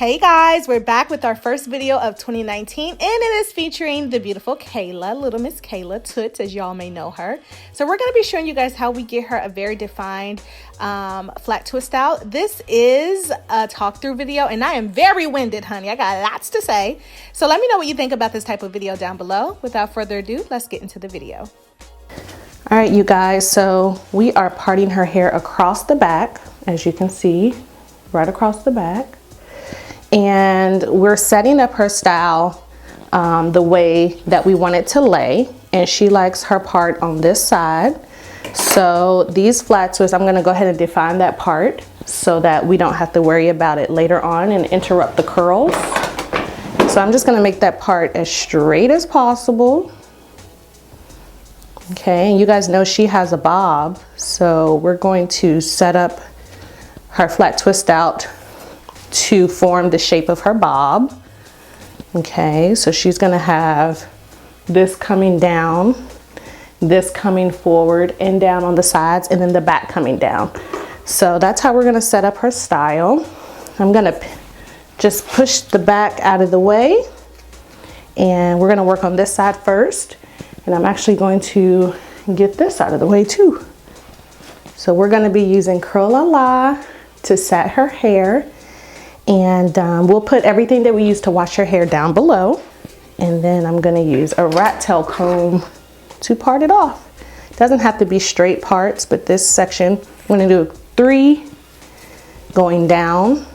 Hey guys, we're back with our first video of 2019 and it is featuring the beautiful Kayla, Little Miss Kayla Toots, as y'all may know her. So we're going to be showing you guys how we get her a very defined flat twist out. This is a talk through video and I am very winded, honey. I got lots to say. So let me know what you think about this type of video down below. Without further ado, let's get into the video. All right, you guys, so we are parting her hair across the back, as you can see, right across the back. And we're setting up her style the way that we want it to lay. And she likes her part on this side. So these flat twists, I'm gonna go ahead and define that part so that we don't have to worry about it later on and interrupt the curls. So I'm just gonna make that part as straight as possible. Okay, and you guys know she has a bob. So we're going to set up her flat twist out to form the shape of her bob. Okay, so she's gonna have this coming down, this coming forward and down on the sides, and then the back coming down. So that's how we're gonna set up her style. I'm gonna just push the back out of the way, and we're gonna work on this side first. And I'm actually going to get this out of the way too. So we're gonna be using Curl La La to set her hair. And we'll put everything that we use to wash her hair down below. And then I'm gonna use a rat tail comb to part it off. It doesn't have to be straight parts, but this section, I'm gonna do 3 going down.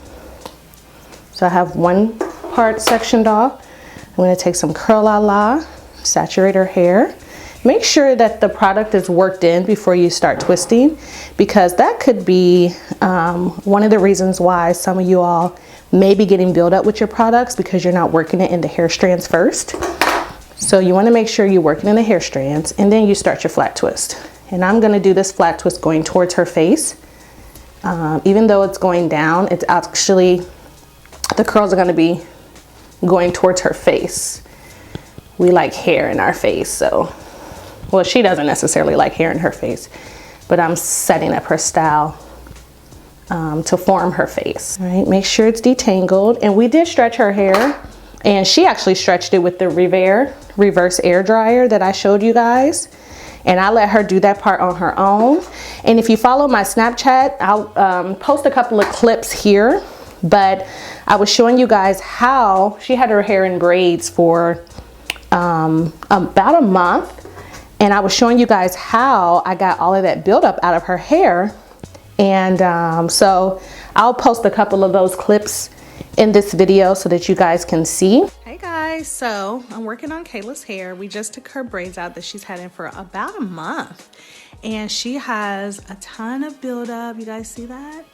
So I have one part sectioned off. I'm gonna take some Curl La La, saturate her hair. Make sure that the product is worked in before you start twisting, because that could be one of the reasons why some of you all may be getting buildup with your products, because you're not working it in the hair strands first. So you want to make sure you're working in the hair strands and then you start your flat twist. And I'm going to do this flat twist going towards her face. Even though it's going down, it's actually, the curls are going to be going towards her face. We like hair in our face, so, well, she doesn't necessarily like hair in her face, but I'm setting up her style to form her face. All right, make sure it's detangled. And we did stretch her hair, and she actually stretched it with the reverse air dryer that I showed you guys. And I let her do that part on her own. And if you follow my Snapchat, I'll post a couple of clips here, but I was showing you guys how she had her hair in braids for about a month. And I was showing you guys how I got all of that buildup out of her hair. And so I'll post a couple of those clips in this video so that you guys can see. Hey guys, so I'm working on Kayla's hair. We just took her braids out that she's had in for about a month. And she has a ton of buildup. You guys see that?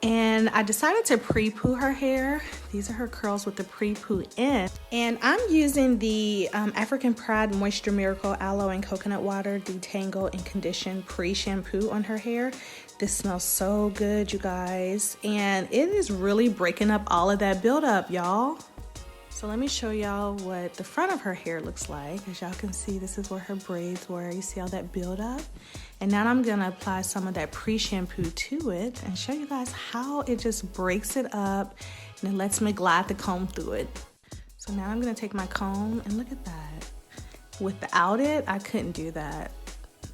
And I decided to pre-poo her hair. These are her curls with the pre-poo in. And I'm using the African Pride Moisture Miracle Aloe and Coconut Water Detangle and Condition Pre-Shampoo on her hair. This smells so good, you guys. And it is really breaking up all of that buildup, y'all. So let me show y'all what the front of her hair looks like. As y'all can see, this is where her braids were. You see all that buildup? And now I'm gonna apply some of that pre-shampoo to it and show you guys how it just breaks it up and it lets me glide the comb through it. So now I'm gonna take my comb and look at that. Without it, I couldn't do that.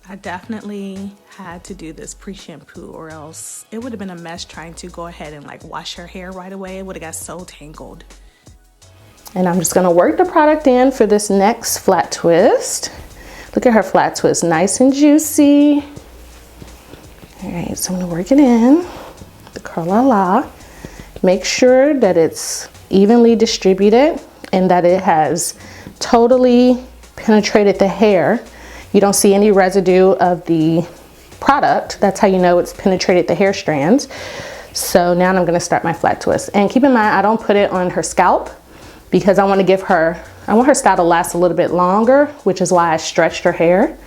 I definitely had to do this pre-shampoo, or else it would have been a mess trying to go ahead and like wash her hair right away. It would have got so tangled. And I'm just gonna work the product in for this next flat twist. Look at her flat twist, nice and juicy. All right, so I'm gonna work it in, the Curl La La. Make sure that it's evenly distributed and that it has totally penetrated the hair. You don't see any residue of the product. That's how you know it's penetrated the hair strands. So now I'm gonna start my flat twist. And keep in mind, I don't put it on her scalp because I want her style to last a little bit longer, which is why I stretched her hair.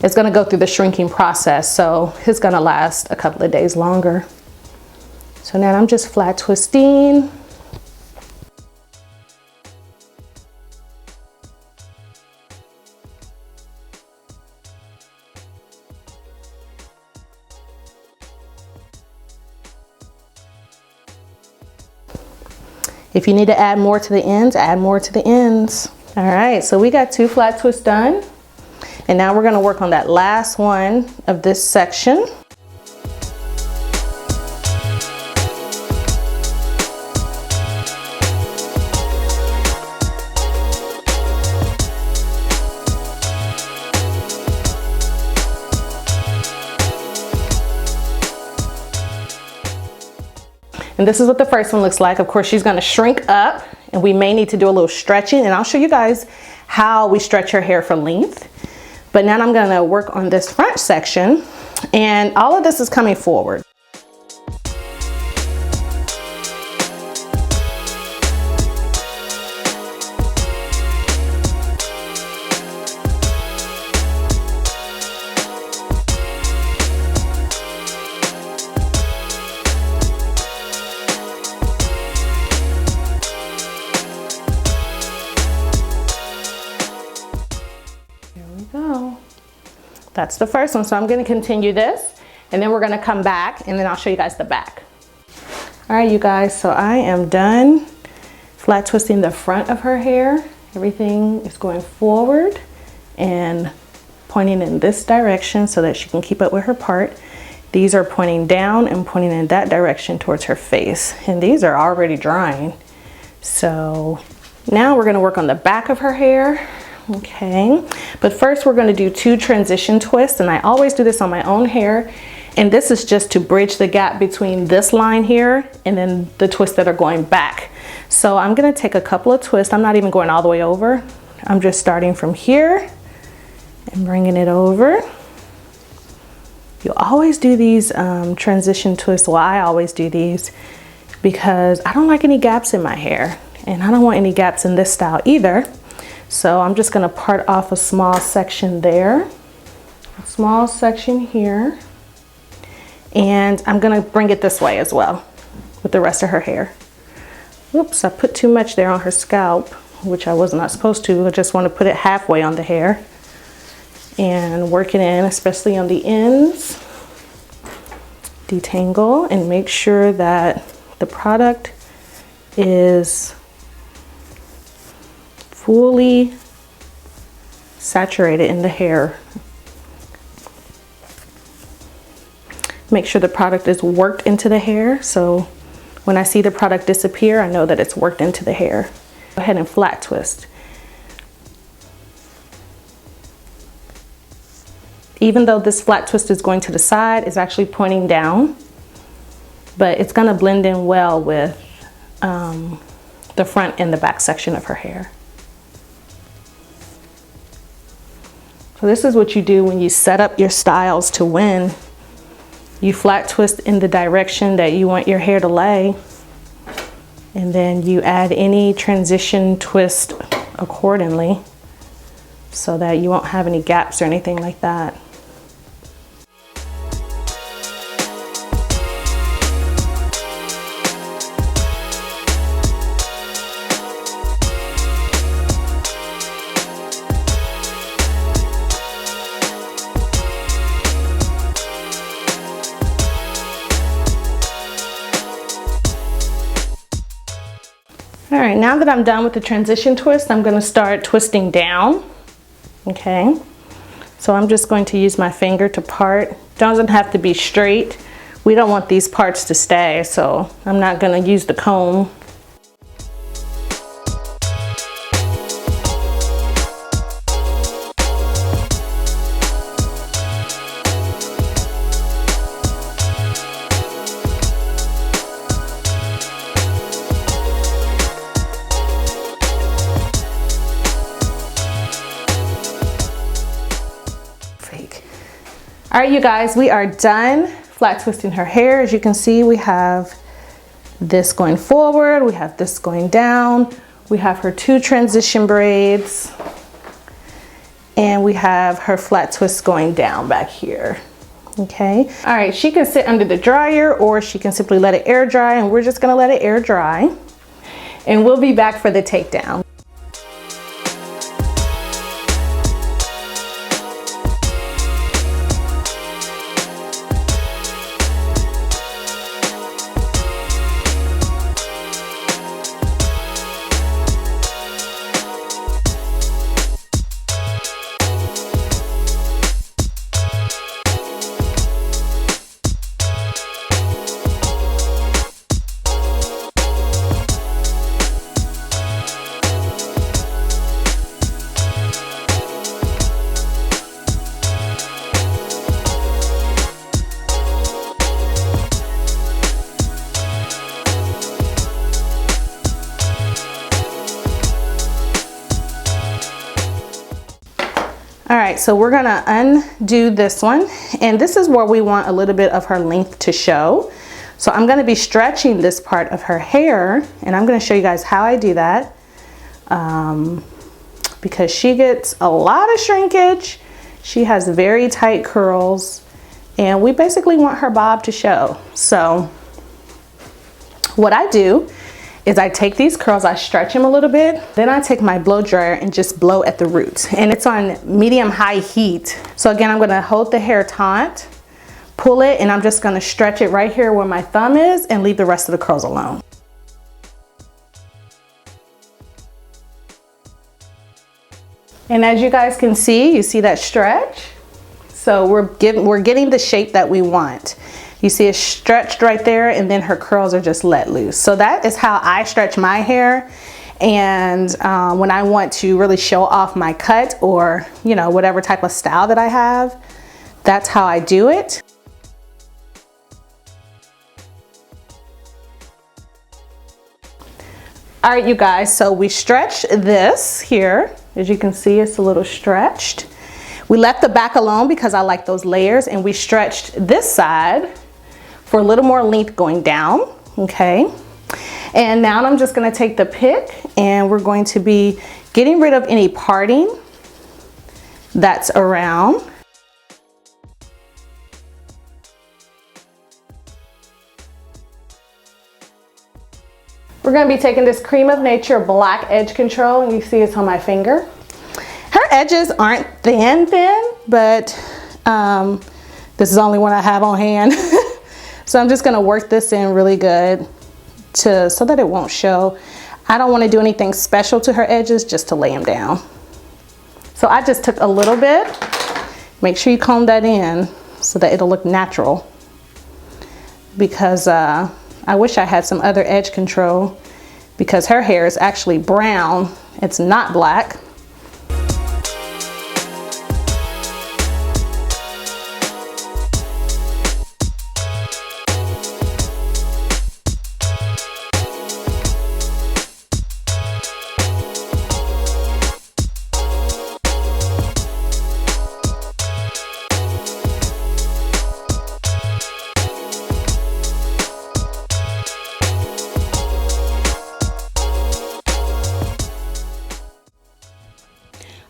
It's gonna go through the shrinking process, so it's gonna last a couple of days longer. So now I'm just flat twisting. If you need to add more to the ends, add more to the ends. All right, so we got 2 flat twists done. And now we're gonna work on that last one of this section. And this is what the first one looks like. Of course, she's gonna shrink up and we may need to do a little stretching, and I'll show you guys how we stretch her hair for length. But now I'm gonna work on this front section, and all of this is coming forward. That's the first one, so I'm gonna continue this, and then we're gonna come back, and then I'll show you guys the back. All right, you guys, so I am done flat twisting the front of her hair. Everything is going forward and pointing in this direction so that she can keep up with her part. These are pointing down and pointing in that direction towards her face, and these are already drying. So now we're gonna work on the back of her hair. Okay, but first we're going to do 2 transition twists, and I always do this on my own hair, and this is just to bridge the gap between this line here and then the twists that are going back. So I'm going to take a couple of twists. I'm not even going all the way over. I'm just starting from here and bringing it over. You always do these transition twists. Well, I always do these because I don't like any gaps in my hair, and I don't want any gaps in this style either. So I'm just gonna part off a small section there, a small section here, and I'm gonna bring it this way as well with the rest of her hair. Oops, I put too much there on her scalp, which I was not supposed to. I just wanna put it halfway on the hair and work it in, especially on the ends. Detangle and make sure that the product is fully saturated in the hair. Make sure the product is worked into the hair, so when I see the product disappear, I know that it's worked into the hair. Go ahead and flat twist. Even though this flat twist is going to the side, it's actually pointing down, but it's gonna blend in well with the front and the back section of her hair. So this is what you do when you set up your styles to win. You flat twist in the direction that you want your hair to lay, and then you add any transition twist accordingly so that you won't have any gaps or anything like that. All right, now that I'm done with the transition twist, I'm gonna start twisting down, okay? So I'm just going to use my finger to part. Doesn't have to be straight. We don't want these parts to stay, so I'm not gonna use the comb. All right, you guys, we are done flat twisting her hair. As you can see, we have this going forward, we have this going down, we have her 2 transition braids, and we have her flat twists going down back here. Okay, all right, she can sit under the dryer or she can simply let it air dry, and we're just gonna let it air dry, and we'll be back for the takedown. All right, so we're gonna undo this one, and this is where we want a little bit of her length to show. So I'm gonna be stretching this part of her hair, and I'm gonna show you guys how I do that, because she gets a lot of shrinkage. She has very tight curls, and we basically want her bob to show. So what I do is I take these curls, I stretch them a little bit, then I take my blow dryer and just blow at the roots. And it's on medium-high heat. So again, I'm gonna hold the hair taut, pull it, and I'm just gonna stretch it right here where my thumb is and leave the rest of the curls alone. And as you guys can see, you see that stretch? So we're getting the shape that we want. You see it stretched right there, and then her curls are just let loose. So that is how I stretch my hair. And when I want to really show off my cut, or you know, whatever type of style that I have, that's how I do it. All right, you guys, so we stretched this here. As you can see, it's a little stretched. We left the back alone because I like those layers, and we stretched this side for a little more length going down, okay? And now I'm just gonna take the pick, and we're going to be getting rid of any parting that's around. We're gonna be taking this Cream of Nature Black Edge Control, and you see it's on my finger. Her edges aren't thin, but this is the only one I have on hand. So I'm just gonna work this in really good so that it won't show. I don't wanna do anything special to her edges, just to lay them down. So I just took a little bit. Make sure you comb that in so that it'll look natural. Because I wish I had some other edge control, because her hair is actually brown. It's not black.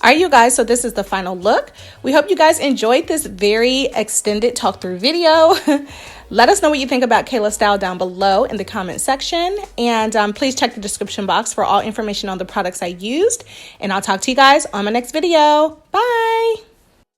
All right, you guys, so this is the final look. We hope you guys enjoyed this very extended talk through video. Let us know what you think about Kayla's style down below in the comment section. And please check the description box for all information on the products I used. And I'll talk to you guys on my next video. Bye.